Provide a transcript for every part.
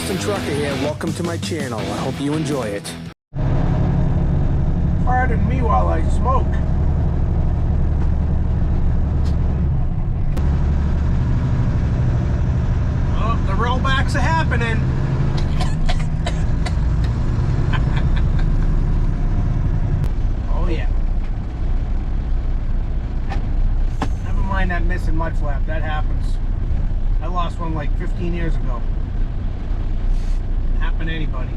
Boston Trucker here. Welcome to my channel. I hope you enjoy it. Pardon me while I smoke. Oh, the rollbacks are happening. Oh yeah. Never mind that missing mud flap. That happens. I lost one like 15 years ago. Happen to anybody.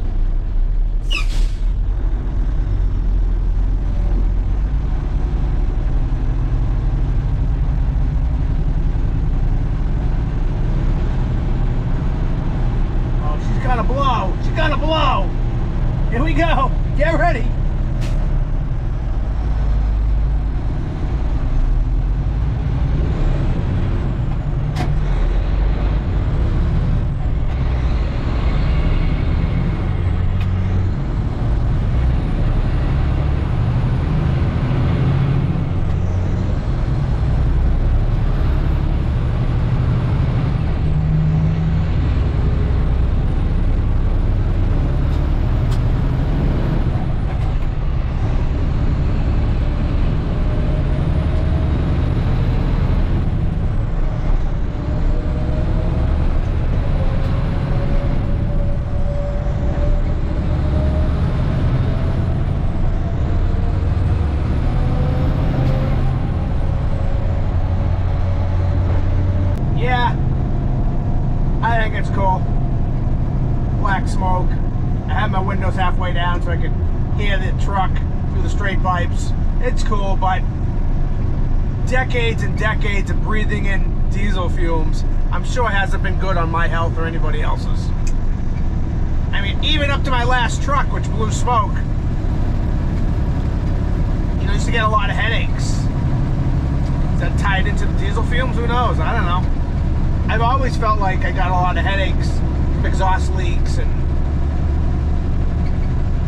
Oh, she's gonna blow. She's gonna blow. Here we go. Get ready. I think it's cool. Black smoke. I have my windows halfway down so I can hear the truck through the straight pipes. It's cool, but decades and decades of breathing in diesel fumes, I'm sure it hasn't been good on my health or anybody else's. I mean, even up to my last truck, which blew smoke, you know, I used to get a lot of headaches. Is that tied into the diesel fumes? Who knows? I don't know. I've always felt like I got a lot of headaches from exhaust leaks, and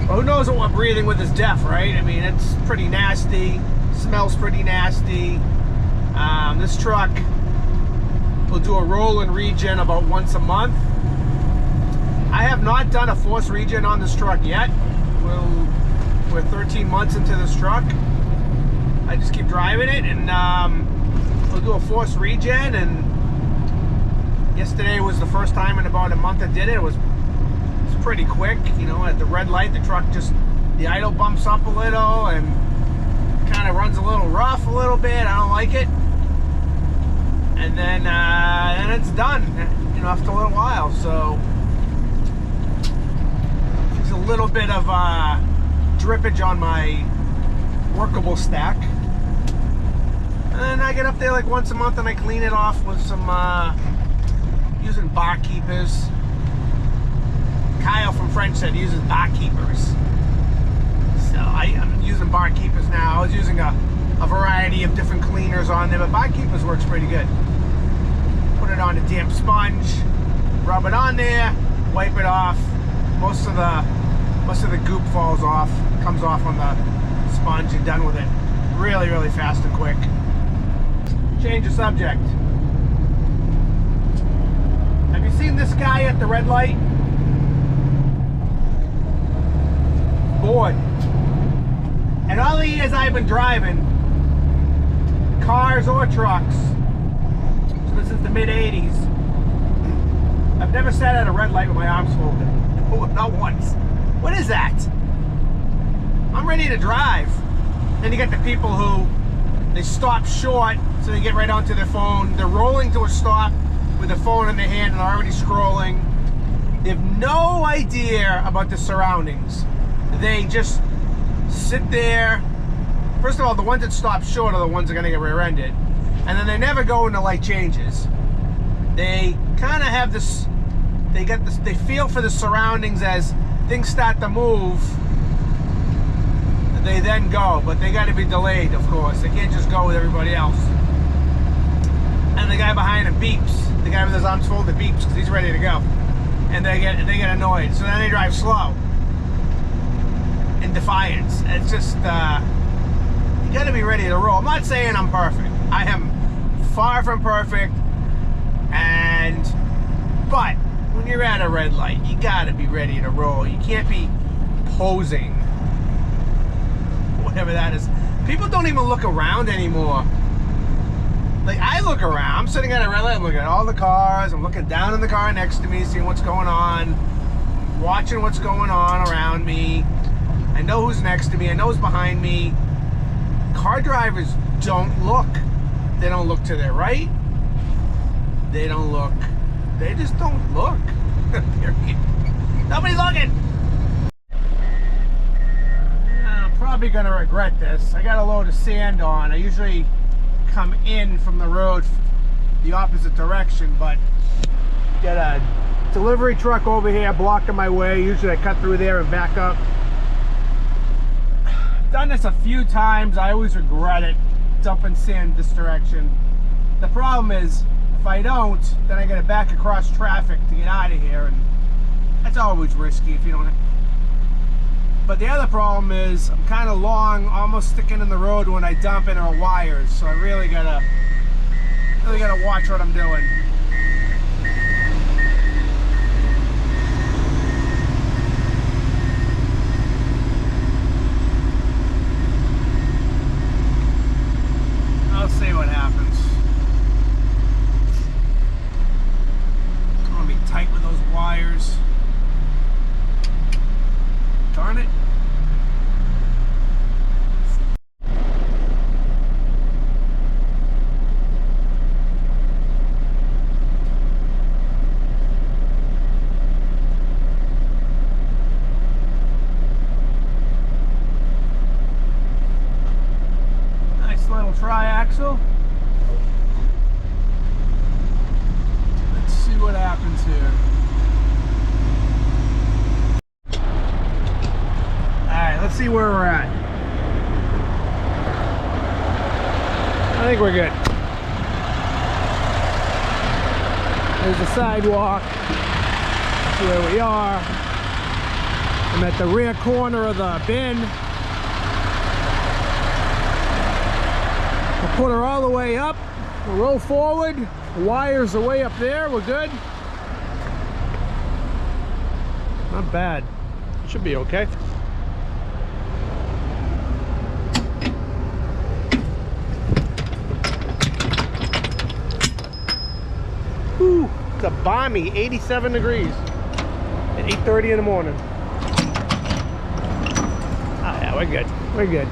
well, who knows what breathing with is deaf, right? I mean, it's pretty nasty, smells pretty nasty. This truck will do a roll and regen about once a month. I have not done a force regen on this truck yet. We're 13 months into this truck. I just keep driving it, and we'll do a force regen. And yesterday was the first time in about a month I did it. It was pretty quick, you know. At the red light, the truck the idle bumps up a little and kind of runs a little rough a little bit. I don't like it. And then it's done, you know, after a little while. So there's a little bit of drippage on my workable stack. And then I get up there like once a month and I clean it off with some using bar keepers. Kyle from French said he uses bar keepers. So I'm using bar keepers now. I was using a variety of different cleaners on there, but bar keepers works pretty good. Put it on a damp sponge, rub it on there, wipe it off. Most of the goop falls off, comes off on the sponge. You're done with it. Really, really fast and quick. Change the subject. Have you seen this guy at the red light? Bored. And all the years I've been driving, cars or trucks, so this is the mid-80s, I've never sat at a red light with my arms folded. Oh, not once. What is that? I'm ready to drive. Then you get the people who, they stop short, so they get right onto their phone. They're rolling to a stop with the phone in their hand and are already scrolling. They have no idea about the surroundings. They just sit there. First of all, the ones that stop short are the ones that are gonna get rear-ended. And then they never go into light changes. They kind of have this, they feel for the surroundings as things start to move. They then go, but they got to be delayed, of course. They can't just go with everybody else. And the guy behind him beeps. The guy with his arms folded beeps because he's ready to go. And they get annoyed. So then they drive slow in defiance. It's just you got to be ready to roll. I'm not saying I'm perfect. I am far from perfect, but when you're at a red light, you gotta be ready to roll. You can't be posing, whatever that is. People don't even look around anymore. Like, I look around. I'm sitting at a red light, I'm looking at all the cars, I'm looking down in the car next to me, seeing what's going on, watching what's going on around me. I know who's next to me, I know who's behind me. Car drivers don't look. They don't look to their right. They don't look. They just don't look. Nobody's looking. I'm probably gonna regret this. I got a load of sand on. I usually come in from the road the opposite direction, but got a delivery truck over here blocking my way. Usually I cut through there and back up. I've done this a few times. I always regret it, dumping sand this direction. The problem is, if I don't, then I gotta back across traffic to get out of here, and that's always risky if you don't. But the other problem is I'm kind of long, almost sticking in the road when I dump in our wires, so I really gotta watch what I'm doing. I'll see what happens. I'm gonna be tight with those wires. Darn it. Nice little tri-axle. Let's see what happens here. Let's see where we're at. I think we're good. There's the sidewalk. That's where we are. I'm at the rear corner of the bin. We'll put her all the way up. We'll roll forward. The wires are way up there. We're good. Not bad. Should be okay. Ooh, it's a balmy 87 degrees at 8:30 in the morning. Oh yeah, we're good. We're good.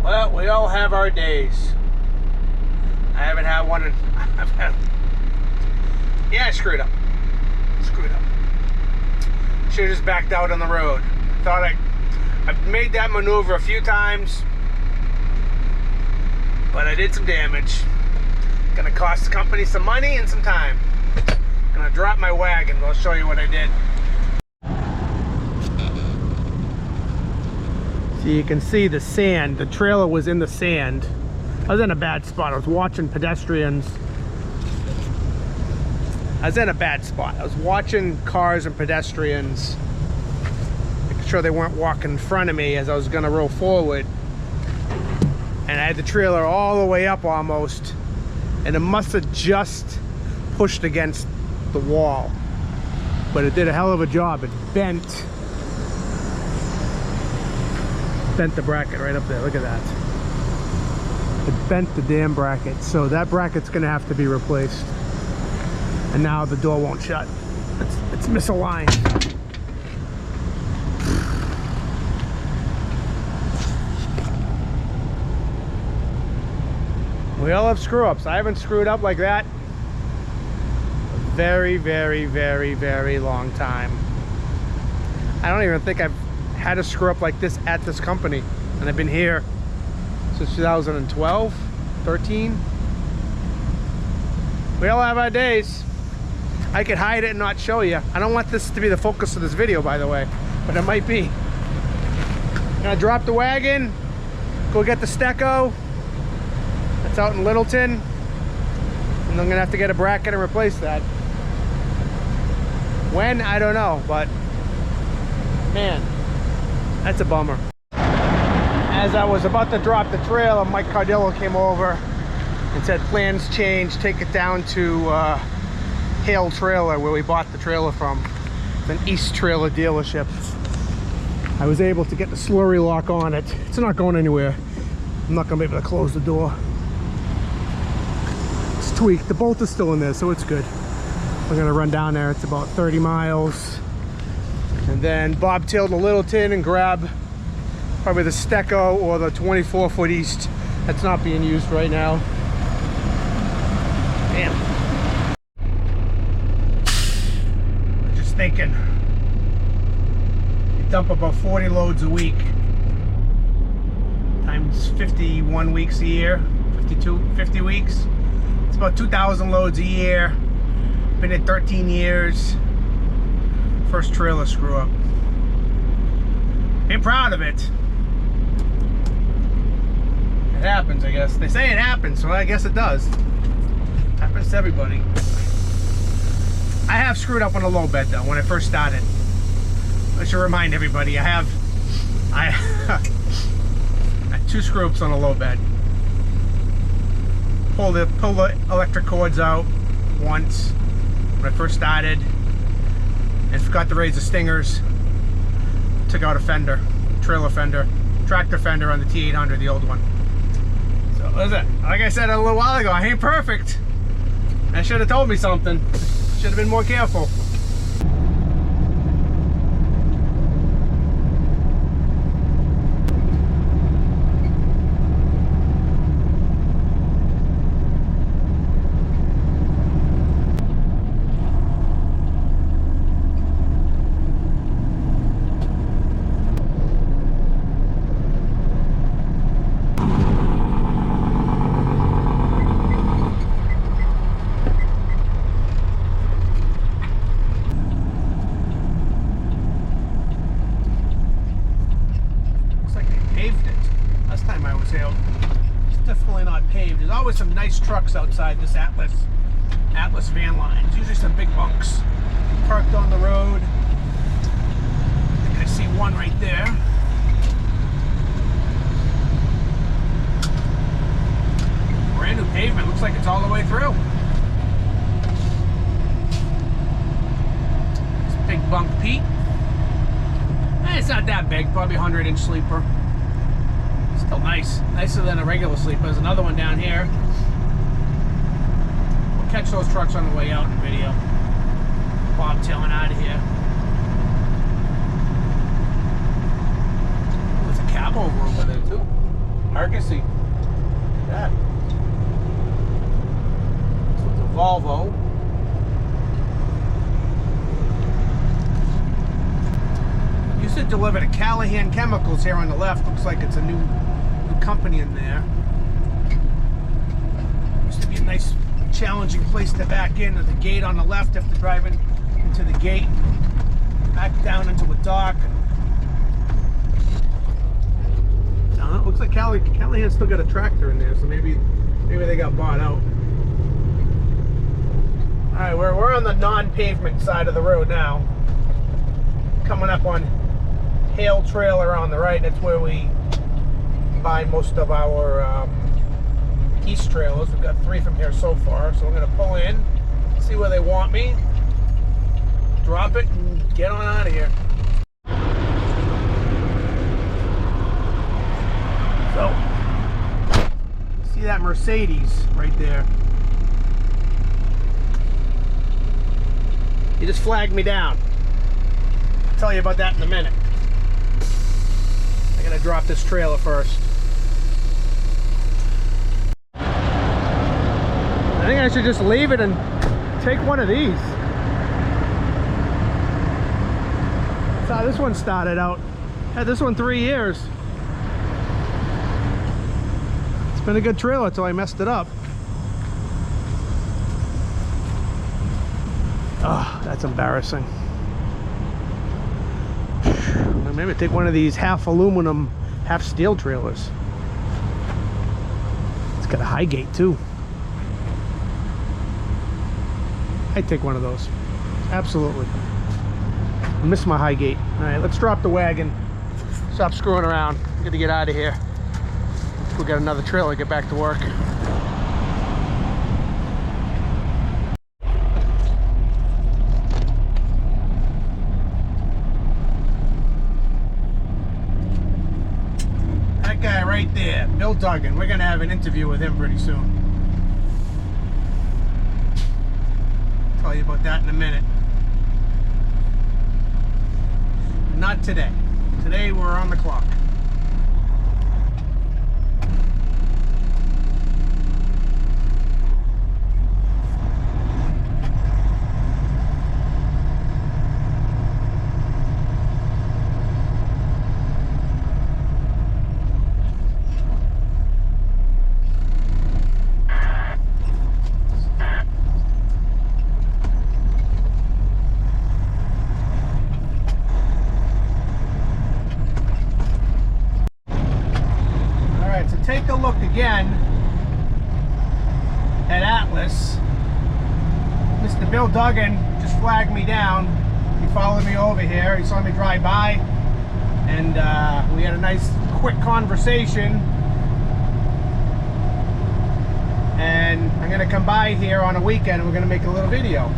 Well, we all have our days. I haven't had one in, yeah, I screwed up. Screwed up. Should've just backed out on the road. I've made that maneuver a few times, but I did some damage. Gonna cost the company some money and some time. Gonna drop my wagon, but I'll show you what I did. So you can see the sand. The trailer was in the sand. I was in a bad spot. I was watching pedestrians. I was in a bad spot. I was watching cars and pedestrians, making sure they weren't walking in front of me as I was gonna roll forward. And I had the trailer all the way up almost, and it must have just pushed against the wall. But it did a hell of a job. It bent the bracket right up there. Look at that. It bent the damn bracket. So that bracket's gonna have to be replaced. And now the door won't shut. It's misaligned. We all have screw ups. I haven't screwed up like that a very, very, very, very long time. I don't even think I've had a screw up like this at this company, and I've been here since 2012, 13. We all have our days. I could hide it and not show you. I don't want this to be the focus of this video, by the way, but it might be. I'm gonna drop the wagon, go get the Stecco. That's out in Littleton, and I'm gonna have to get a bracket and replace that. When, I don't know, but man, that's a bummer. As I was about to drop the trailer, Mike Cardillo came over and said plans changed, take it down to Hale Trailer, where we bought the trailer from. It's an East Trailer dealership. I was able to get the slurry lock on it. It's not going anywhere. I'm not gonna be able to close the door. It's tweaked. The bolt is still in there, so it's good. We're gonna run down there. It's about 30 miles. And then bobtail to Littleton and grab probably the Stecco or the 24-foot East that's not being used right now. Damn. I'm just thinking, you dump about 40 loads a week times 51 weeks a year, 50 weeks. It's about 2,000 loads a year. Been in 13 years. First trailer screw up. Ain't proud of it. It happens, I guess. They say it happens, so I guess it does. Happens to everybody. I have screwed up on a low bed though when I first started. I should remind everybody I have 2 screw ups on a low bed. Pull the electric cords out once when I first started, and forgot to raise the stingers. Took out a fender, trailer fender, tractor fender on the T800, the old one. So listen, like I said a little while ago, I ain't perfect. I should have told me something. Should have been more careful. There's always some nice trucks outside this Atlas van line. It's usually some big bunks parked on the road. I think I see one right there. Brand new pavement. Looks like it's all the way through. It's big bunk Pete. It's not that big, probably 100-inch sleeper. Still nice. Nicer than a regular sleeper. There's another one down here. We'll catch those trucks on the way out in the video. Bobtailing out of here. Oh, there's a cab over there too. Argosy. Look at that. So it's a Volvo. Used to deliver to Callahan Chemicals here on the left. Looks like it's a new company in there. Used to be a nice challenging place to back in. There's a gate on the left after driving into the gate, back down into a dock. It looks like Callahan's still got a tractor in there, so maybe they got bought out. Alright, we're on the non-pavement side of the road now. Coming up on Hale Trailer on the right. That's where we buy most of our East trailers. We've got 3 from here so far, so we're going to pull in, see where they want me, drop it, and get on out of here. So, see that Mercedes right there? He just flagged me down. I'll tell you about that in a minute. I gotta drop this trailer first. I think I should just leave it and take one of these. That's how this one started out. Had this one 3 years. It's been a good trailer until I messed it up. Oh, that's embarrassing. Maybe take one of these half aluminum, half steel trailers. It's got a high gate too. I'd take one of those. Absolutely. I miss my high gate. All right, let's drop the wagon. Stop screwing around. I'm gonna get out of here. We'll get another trailer, get back to work. That guy right there, Bill Duggan. We're gonna have an interview with him pretty soon. Tell you about that in a minute. Not today. Today we're on the clock. Take a look again at Atlas. Mr. Bill Duggan just flagged me down. He followed me over here. He saw me drive by, and we had a nice quick conversation. And I'm gonna come by here on a weekend and we're gonna make a little video.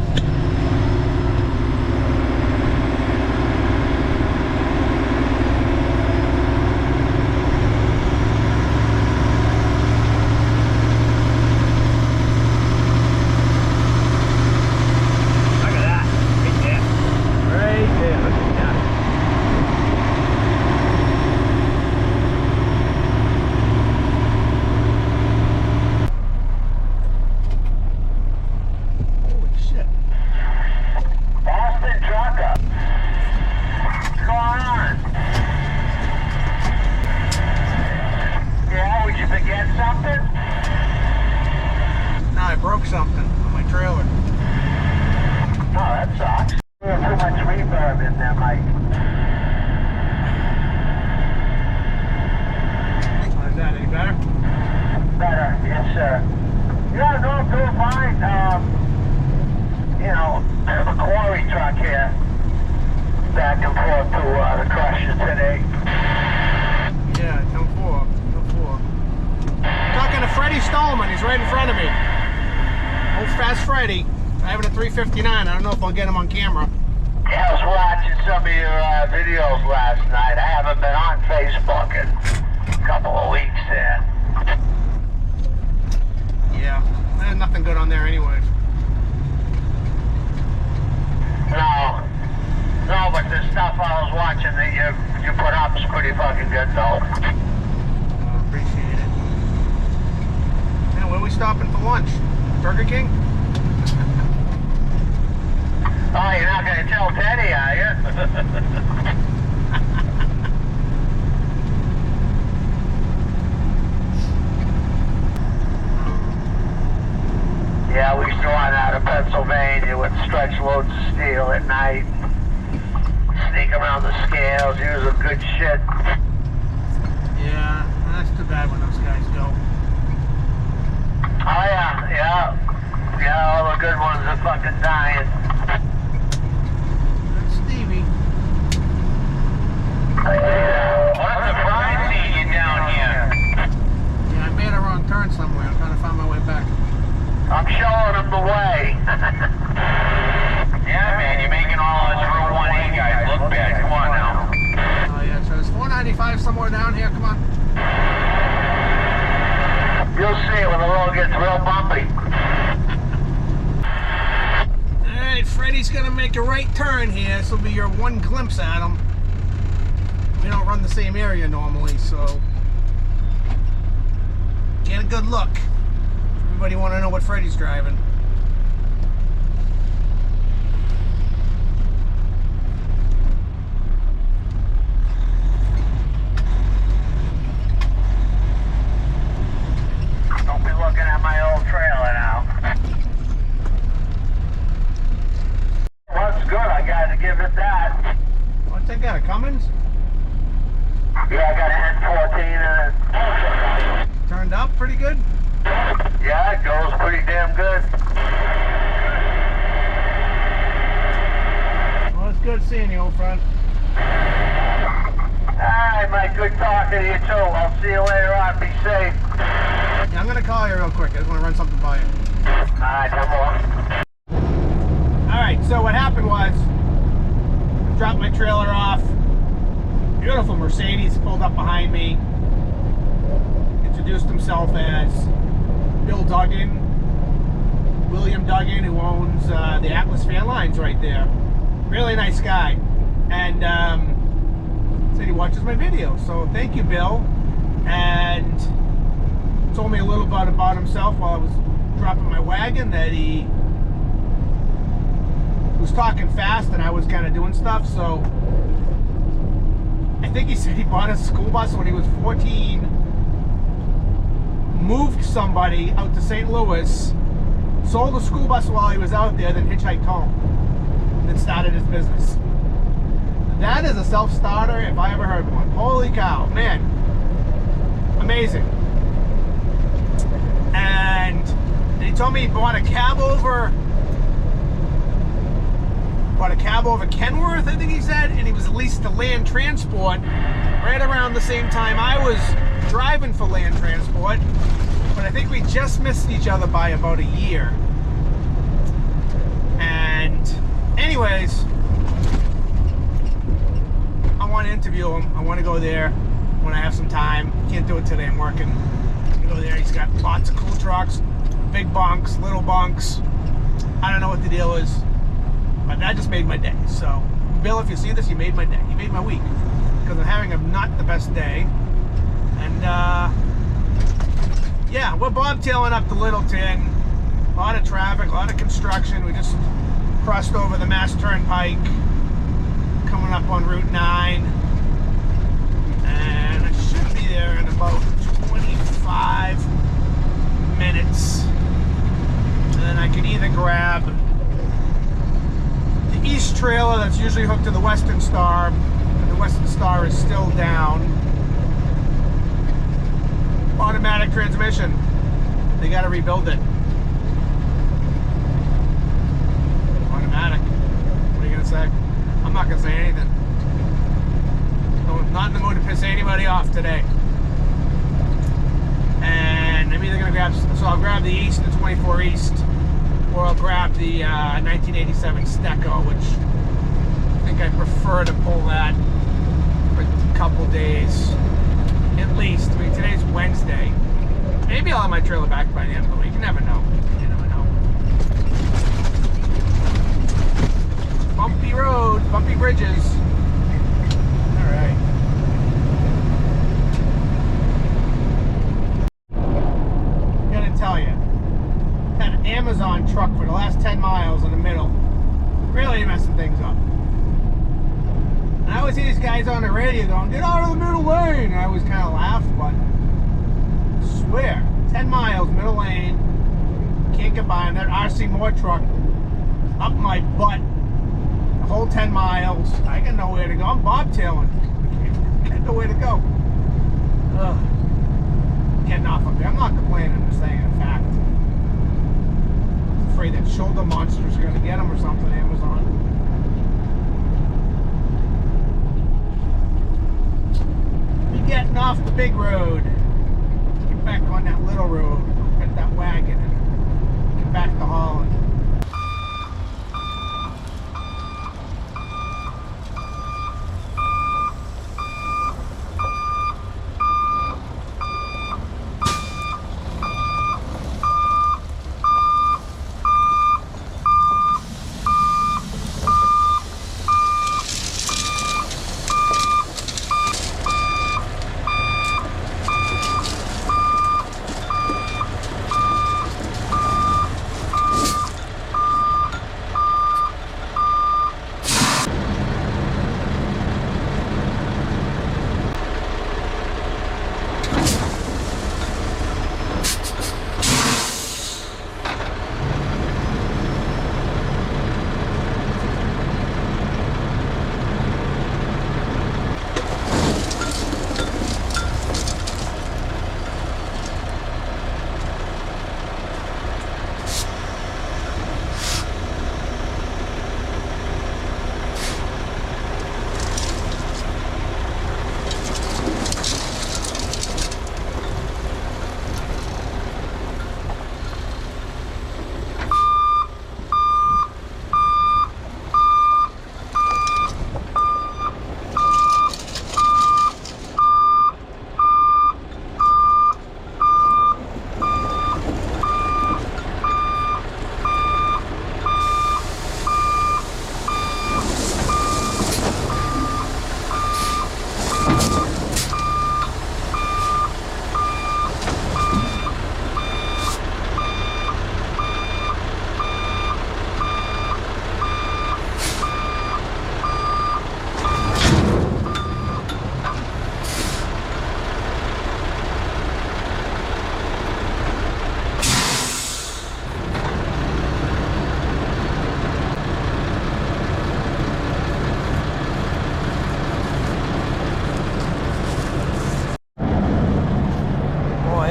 Something on my trailer. Oh, that sucks. Too much reverb in there, Mike. Is that any better? Better, yes, sir. Yeah, no, I'm doing fine. You know, I have a quarry truck here. Back and forth to the crusher today. Yeah, 10-4. 10-4. Talking to Freddie Stallman, he's right in front of me. Old Fast Freddy, driving a 359. I don't know if I'll get him on camera. Yeah, I was watching some of your videos last night. I haven't been on Facebook in a couple of weeks there. Yeah, there's nothing good on there anyway. No, but the stuff I was watching that you put up is pretty fucking good though. Appreciate it. Yeah, where are we stopping for lunch? Burger King? Oh, you're not going to tell Teddy, are you? Yeah, we used to run out of Pennsylvania with stretch loads of steel at night. Sneak around the scales, use some good shit. Yeah, that's too bad when those guys go. Oh yeah, all the good ones are fucking dying. That's Stevie. What's the pride seeing you down here? Yeah, I made a wrong turn somewhere. I'm trying to find my way back. I'm showing them the way. Yeah, man, you're making all us Route 1A guys look bad. Come on now. Oh yeah, so there's 495 somewhere down here. Come on. You'll see it when the road gets real bumpy. Alright, Freddy's gonna make a right turn here. This will be your one glimpse at him. We don't run the same area normally, so get a good look. Everybody want to know what Freddie's driving. Don't be looking at my old trailer now. Looks good, I gotta give it that. What's that got, a Cummins? Yeah, I got a N14 and Turned up pretty good? yeah, it goes pretty damn good. Well, it's good seeing you, old friend. Alright, mate, good talking to you too. I'll see you later on. Be safe. Yeah, I'm gonna call you real quick. I just want to run something by you. Alright, come on. Alright, so what happened was, I dropped my trailer off. Beautiful Mercedes pulled up behind me. Introduced himself as Bill Duggan, William Duggan, who owns the Atlas Fan Lines right there. Really nice guy. And said he watches my videos. So thank you, Bill. And told me a little bit about himself while I was dropping my wagon, that he was talking fast and I was kind of doing stuff. So I think he said he bought a school bus when he was 14, moved somebody out to St. Louis, sold the school bus while he was out there, then hitchhiked home, then started his business. That is a self-starter if I ever heard one. Holy cow, man. Amazing. And he told me he bought a cab over Kenworth, I think he said, and he was leased to Land Transport right around the same time I was driving for Land Transport, but I think we just missed each other by about a year. And anyways, I want to interview him. I want to go there when I have some time. Can't do it today, I'm working. I'm gonna go there. He's got lots of cool trucks, big bunks, little bunks. I don't know what the deal is, but that just made my day. So, Bill, if you see this, you made my day. You made my week. Because I'm having not the best day. And, yeah, we're bobtailing up to Littleton. A lot of traffic, a lot of construction. We just crossed over the Mass Turnpike, coming up on Route 9. And I should be there in about 25 minutes. And then I can either grab the East trailer that's usually hooked to the Western Star, and the Western Star is still down. Automatic transmission. They got to rebuild it. Automatic. What are you going to say? I'm not going to say anything. I'm not in the mood to piss anybody off today. And I'm either going to grab, so I'll grab the East, the 24 East, or I'll grab the 1987 Stecco, which I think I prefer to pull that for a couple days, at least. I mean, today's Wednesday. Maybe I'll have my trailer back by the end of the week. You never know. You never know. Bumpy road, bumpy bridges. All right. Gotta tell you, had an Amazon truck for the last 10 miles in the middle. Really messing things up. And I always see these guys on the radio going, "Get out of the middle lane." And I always kind of laugh, but I swear, 10 miles, middle lane, can't get by. And that RC Moore truck up my butt the whole 10 miles. I got nowhere to go. I'm bobtailing. Got nowhere to go. Ugh. Getting off of there. I'm not complaining, I'm just saying a fact. I'm afraid that shoulder monster's going to get them or something, Amazon. Be getting off the big road. Get back on that little road. Get that wagon and get back to Holland.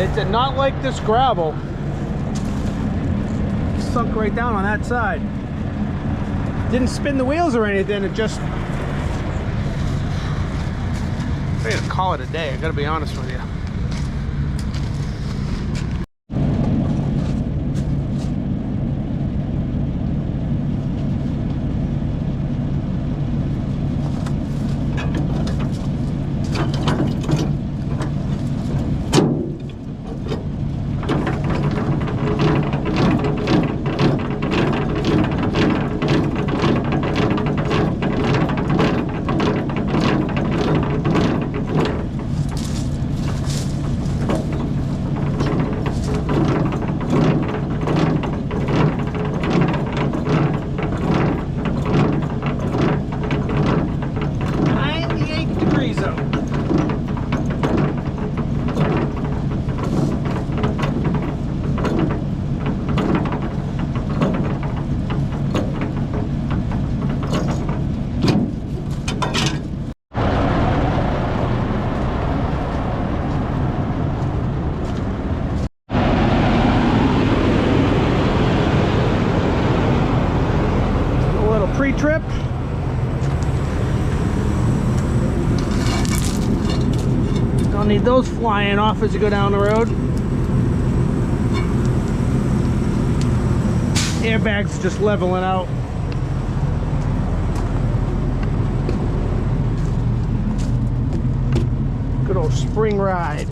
It's not like this gravel. Sunk right down on that side. Didn't spin the wheels or anything, it just... I'm ready to call it a day, I gotta be honest with you. Pre-trip. Don't need those flying off as you go down the road. Airbags just leveling out. Good old spring ride.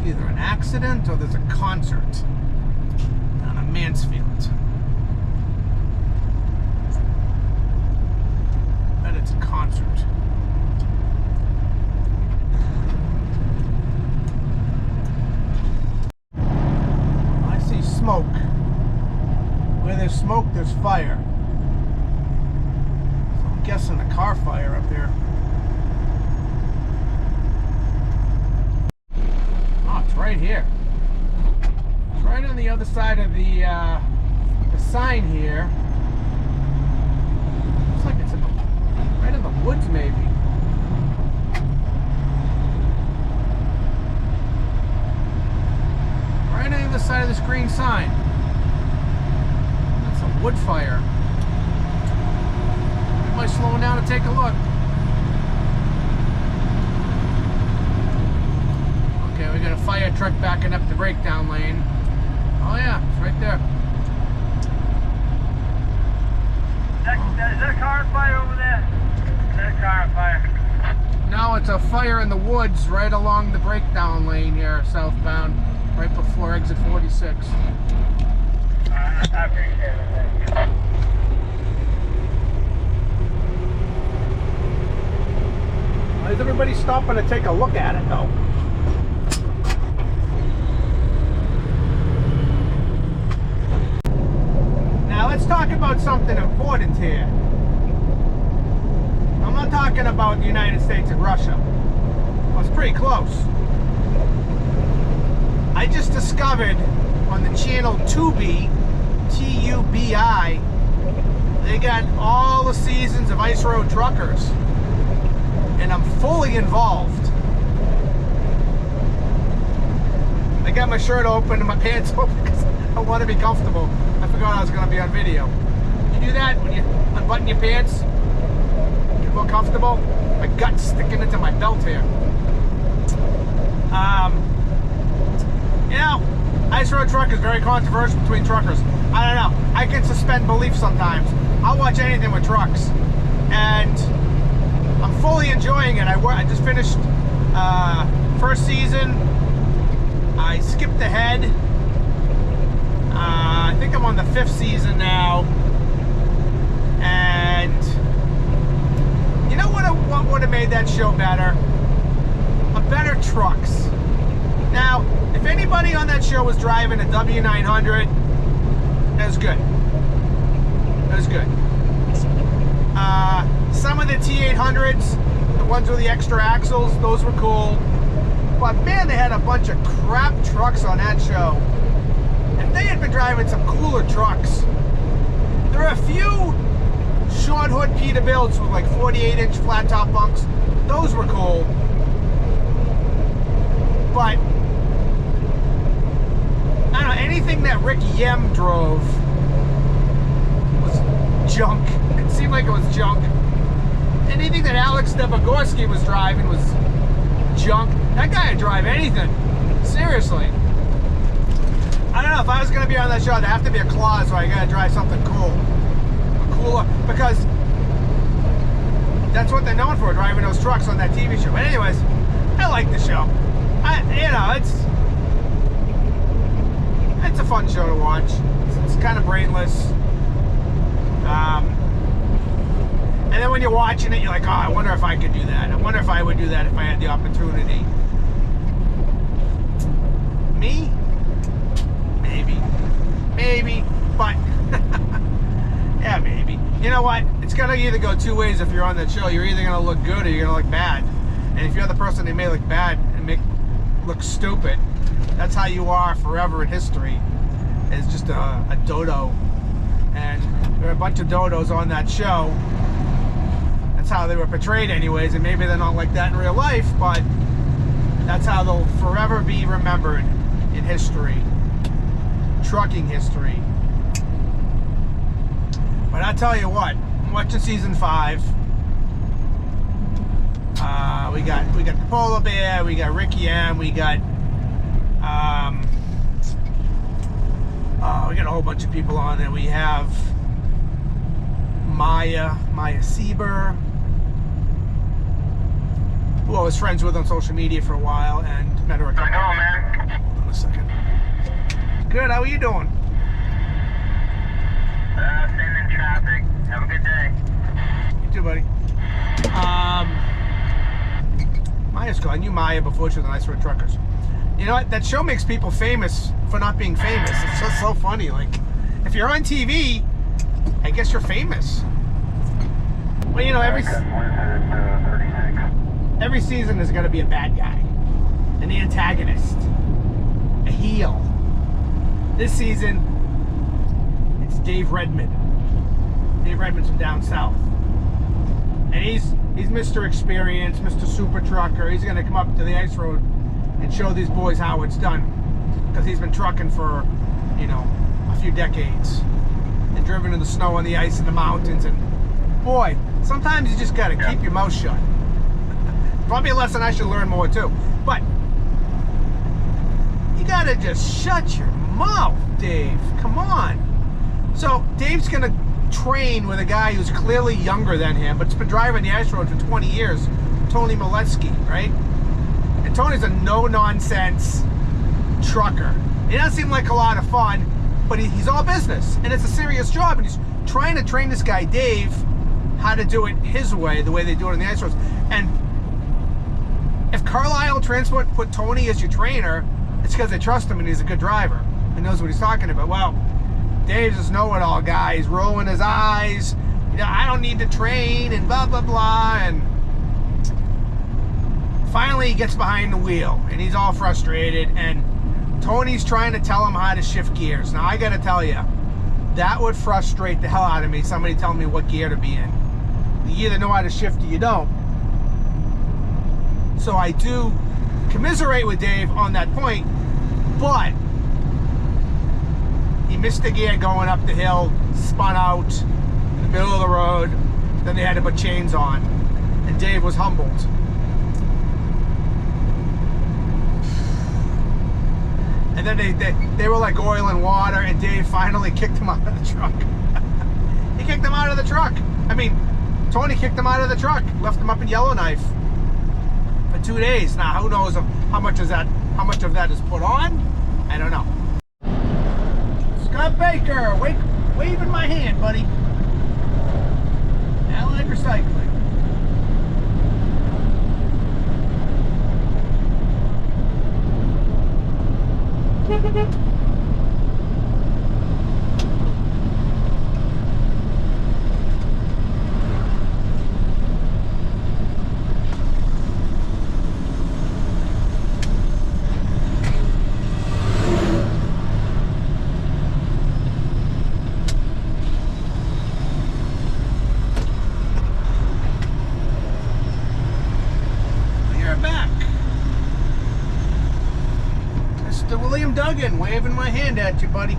either an accident or there's a concert down in Mansfield. I bet it's a concert. I see smoke. Where there's smoke, there's fire. So I'm guessing a car fire up here. Right here. It's right on the other side of the sign here. Looks like it's right in the woods, maybe. Right on the other side of this green sign. That's a wood fire. Am I slowing down to take a look? We got a fire truck backing up the breakdown lane. Oh yeah, it's right there. Is that a car fire over there? Is that a car fire? No, it's a fire in the woods right along the breakdown lane here, southbound, right before exit 46. I appreciate it. Thank you. Why is everybody stopping to take a look at it though? Let's talk about something important here. I'm not talking about the United States and Russia. Well, it's pretty close. I just discovered on the channel Tubi, T-U-B-I, they got all the seasons of Ice Road Truckers. And I'm fully involved. I got my shirt open and my pants open because I want to be comfortable. I forgot I was going to be on video. You do that when you unbutton your pants, get more comfortable. My gut's sticking into my belt here. You know, Ice Road Truck is very controversial between truckers. I don't know. I can suspend belief sometimes. I'll watch anything with trucks. And I'm fully enjoying it. I just finished first season. I skipped ahead. I think I'm on the 5th season now, and you know what would have made that show better? A better trucks. Now, if anybody on that show was driving a W900, that was good. That was good. Some of the T800s, the ones with the extra axles, those were cool. But man, they had a bunch of crap trucks on that show. If they had been driving some cooler trucks, there are a few short hood Peterbilts with like 48-inch flat top bunks. Those were cool. But I don't know, anything that Rick Yem drove was junk. It seemed like it was junk. Anything that Alex Debogorski was driving was junk. That guy would drive anything. Seriously. I don't know, if I was going to be on that show, there'd have to be a clause where I got to drive something cool. Cooler. Because that's what they're known for, driving those trucks on that TV show. But anyways, I like the show. It's a fun show to watch. It's kind of brainless. And then when you're watching it, you're like, oh, I wonder if I could do that. I wonder if I would do that if I had the opportunity. Me? Maybe, but yeah, maybe. You know what? It's gonna either go two ways if you're on that show. You're either gonna look good or you're gonna look bad. And if you're the person that may look bad and look stupid, that's how you are forever in history. It's just a dodo. And there are a bunch of dodos on that show. That's how they were portrayed anyways, and maybe they're not like that in real life, but that's how they'll forever be remembered in history. Trucking history. But I tell you what, I'm watching season 5. We got the Polar Bear, we got Ricky M, we got we got a whole bunch of people on there. We have Maya Sieber, who I was friends with on social media for a while and met her a couple. I know, man. Good. How are you doing? Sitting in traffic. Have a good day. You too, buddy. Maya's cool. I knew Maya before she was on Ice Road Truckers. You know what? That show makes people famous for not being famous. It's just so funny. Like, if you're on TV, I guess you're famous. Well, you know, every season there's got to be a bad guy, an antagonist, a heel. This season, it's Dave Redmond. Dave Redmond's from down south, and he's Mr. Experience, Mr. Super Trucker. He's going to come up to the ice road and show these boys how it's done, because he's been trucking for, you know, a few decades and driven in the snow and the ice in the mountains. And boy, sometimes you just got to keep your mouth shut. Probably a lesson I should learn more too. But you got to just shut your mouth, Dave. Come on. So Dave's going to train with a guy who's clearly younger than him, but's been driving the ice road for 20 years, Tony Molesky, right? And Tony's a no-nonsense trucker. It doesn't seem like a lot of fun, but he's all business, and it's a serious job, and he's trying to train this guy, Dave, how to do it his way, the way they do it on the ice roads. And if Carlisle Transport put Tony as your trainer, it's because they trust him and he's a good driver. He knows what he's talking about. Well, Dave's this know-it-all guy. He's rolling his eyes. You know, I don't need to train and blah, blah, blah. And finally he gets behind the wheel and he's all frustrated. And Tony's trying to tell him how to shift gears. Now, I got to tell you, that would frustrate the hell out of me, somebody telling me what gear to be in. You either know how to shift or you don't. So I do commiserate with Dave on that point, but he missed the gear going up the hill, spun out in the middle of the road, then they had to put chains on, and Dave was humbled. And then they were like oil and water, and Dave finally kicked him out of the truck. He kicked him out of the truck. I mean, Tony kicked him out of the truck, left him up in Yellowknife for 2 days. Now, who knows how much of that is put on? I don't know. Scott Baker, waving my hand, buddy. Allied Recycling. Waving my hand at you, buddy.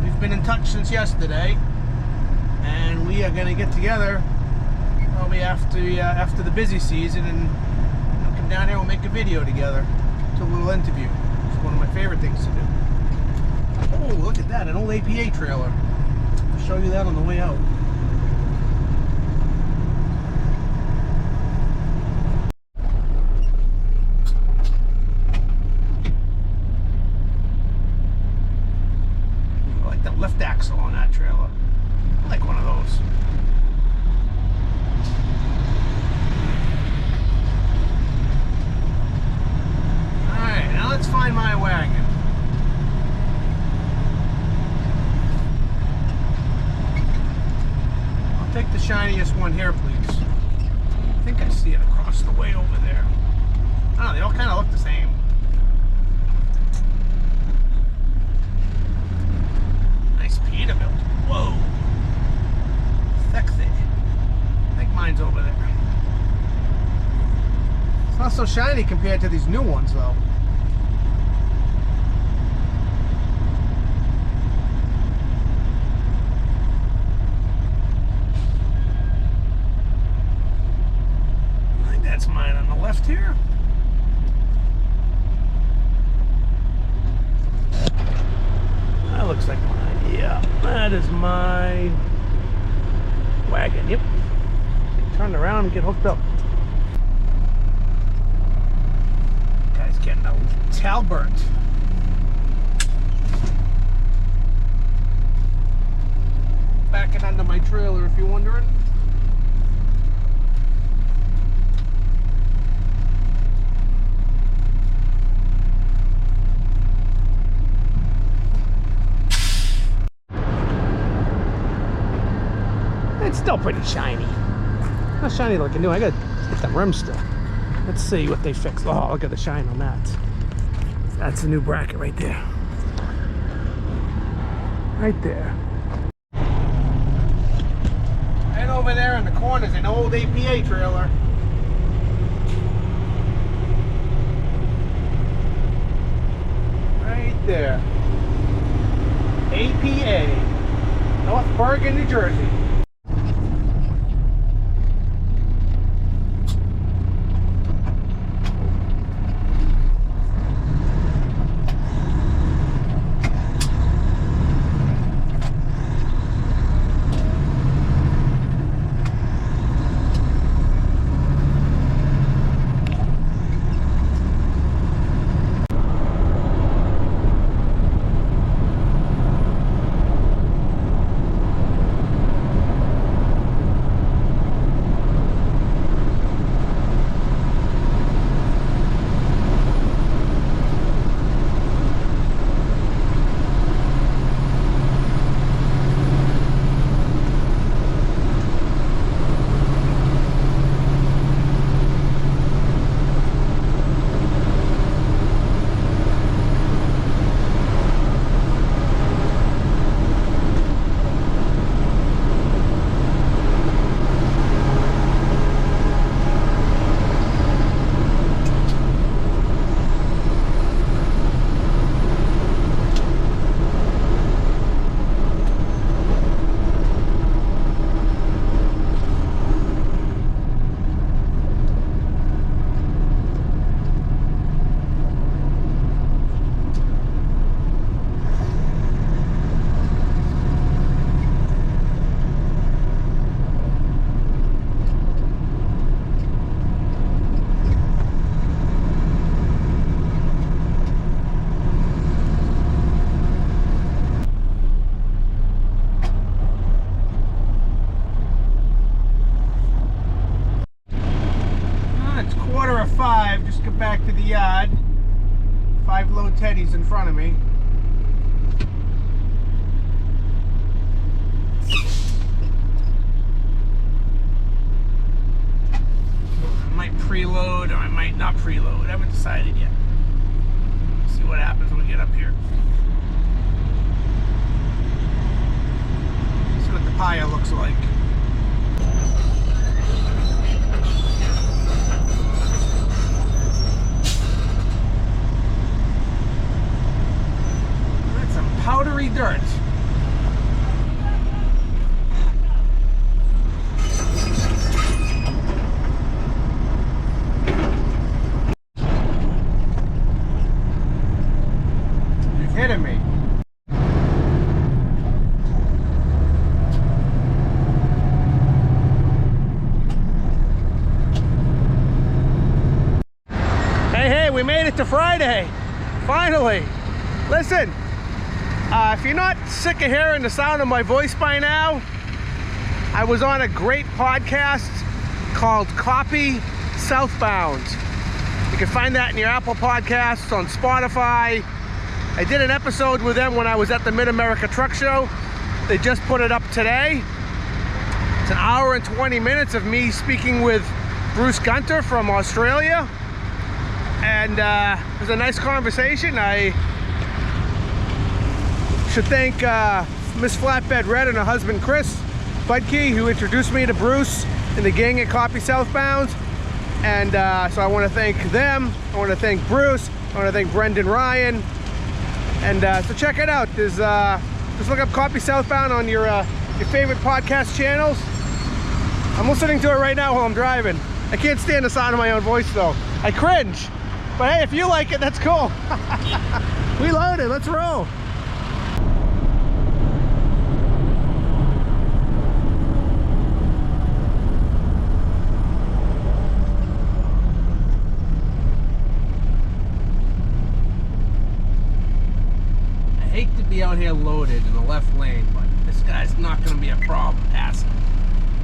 We've been in touch since yesterday, and we are going to get together probably after the busy season, and we'll come down here and we'll make a video together. Do a little interview. It's one of my favorite things to do. Oh, look at that, an old APA trailer. I'll show you that on the way out. Left axle on that trailer. I like one of those. Alright, now let's find my wagon. I'll take the shiniest one here, please. I think I see it across the way over there. I don't know, they all kind of look the same. Peterbilt. Whoa. Sexy. I think mine's over there. It's not so shiny compared to these new ones, though. I think that's mine on the left here. That looks like mine. Yeah, that is my wagon. Yep. Turn around and get hooked up. Guy's getting a Talbert. Backing under my trailer if you're wondering. It's still pretty shiny. Not shiny like new. I gotta hit the rim still. Let's see what they fixed. Oh, look at the shine on that. That's a new bracket right there. Right there. And over there in the corner is an old APA trailer. Right there. APA. North Bergen, New Jersey. Just get back to the yard. 5 low teddies in front of me. I might preload or I might not preload. I haven't decided yet. See what happens when we get up here. See what the pile looks like. Powdery dirt. You're kidding me. Hey, we made it to Friday. Finally. Listen. If you're not sick of hearing the sound of my voice by now, I was on a great podcast called Copy Southbound. You can find that in your Apple Podcasts, on Spotify. I did an episode with them when I was at the Mid-America Truck Show. They just put it up today. It's an hour and 20 minutes of me speaking with Bruce Gunter from Australia. And it was a nice conversation. I should thank Miss Flatbed Red and her husband Chris Budke, who introduced me to Bruce and the gang at Copy Southbound. And so I want to thank them. I want to thank Bruce. I want to thank Brendan Ryan. And so check it out. There's just look up Copy Southbound on your favorite podcast channels. I'm listening to it right now while I'm driving. I can't stand the sound of my own voice though. I cringe. But hey, if you like it, that's cool. We loaded. Let's roll. here loaded in the left lane, but this guy's not going to be a problem passing.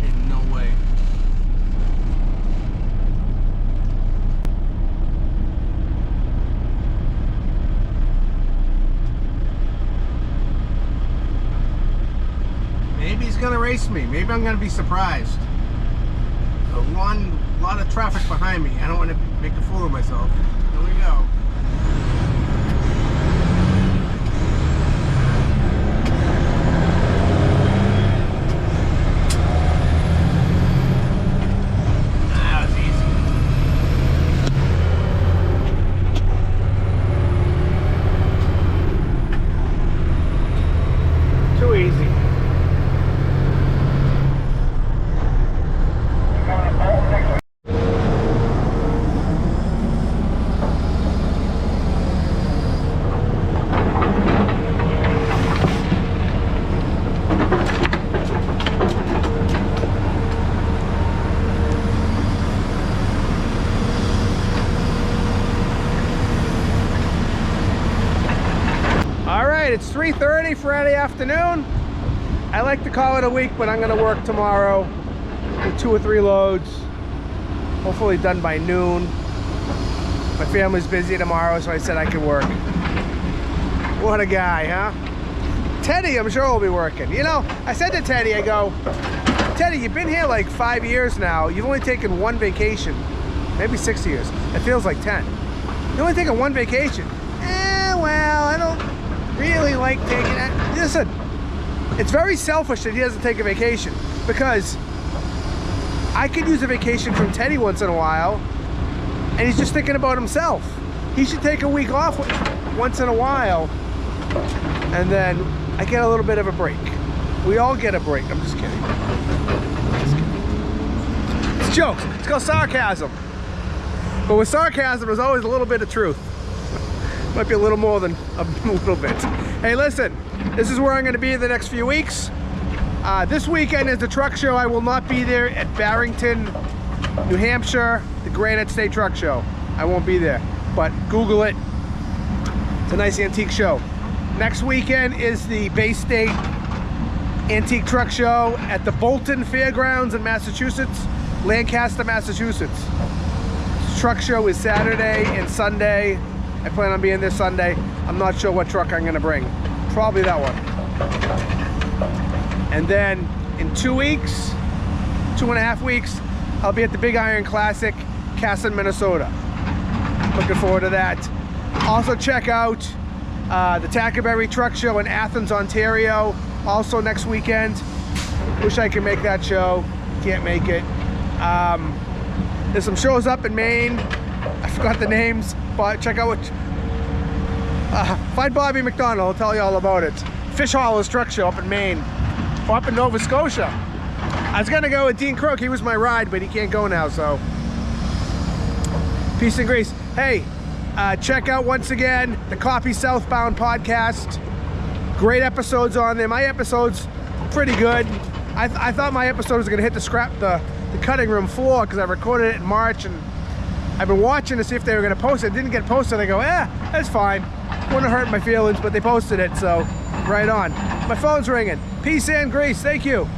In no way. Maybe he's going to race me. Maybe I'm going to be surprised. A lot of traffic behind me. I don't want to make a fool of myself. Here we go. That was easy. Too easy. It's 3:30 Friday afternoon. I like to call it a week, but I'm going to work tomorrow with 2 or 3 loads. Hopefully done by noon. My family's busy tomorrow, so I said I could work. What a guy, huh? Teddy, I'm sure will be working. You know, I said to Teddy, I go, Teddy, you've been here like 5 years now. You've only taken 1 vacation. Maybe 6 years. It feels like 10. You've only taken 1 vacation. Well, I don't really like taking it. Listen, it's very selfish that he doesn't take a vacation, because I could use a vacation from Teddy once in a while, and he's just thinking about himself. He should take a week off once in a while, and then I get a little bit of a break. We all get a break. I'm just kidding. It's jokes. It's called sarcasm. But with sarcasm, there's always a little bit of truth. Might be a little more than a little bit. Hey, listen, this is where I'm going to be the next few weeks. This weekend is the truck show. I will not be there at Barrington, New Hampshire, the Granite State Truck Show. I won't be there, but Google it. It's a nice antique show. Next weekend is the Bay State Antique Truck Show at the Bolton Fairgrounds in Massachusetts, Lancaster, Massachusetts. Truck show is Saturday and Sunday. I plan on being there Sunday. I'm not sure what truck I'm going to bring. Probably that one. And then in 2 weeks, 2.5 weeks, I'll be at the Big Iron Classic, Casson, Minnesota. Looking forward to that. Also check out the Tackerberry Truck Show in Athens, Ontario. Also next weekend. Wish I could make that show. Can't make it. There's some shows up in Maine. I forgot the names, but check out what. Find Bobby McDonald. I'll tell you all about it. Fish Haulers Truck Show up in Maine, or up in Nova Scotia. I was gonna go with Dean Crook. He was my ride, but he can't go now. So peace and grace. Hey, check out once again the Copy Southbound podcast. Great episodes on there. My episode's pretty good. I thought my episode was gonna hit the cutting room floor because I recorded it in March, and I've been watching to see if they were going to post it. It didn't get posted. I go, that's fine. Wouldn't hurt my feelings, but they posted it, so right on. My phone's ringing. Peace and grace. Thank you.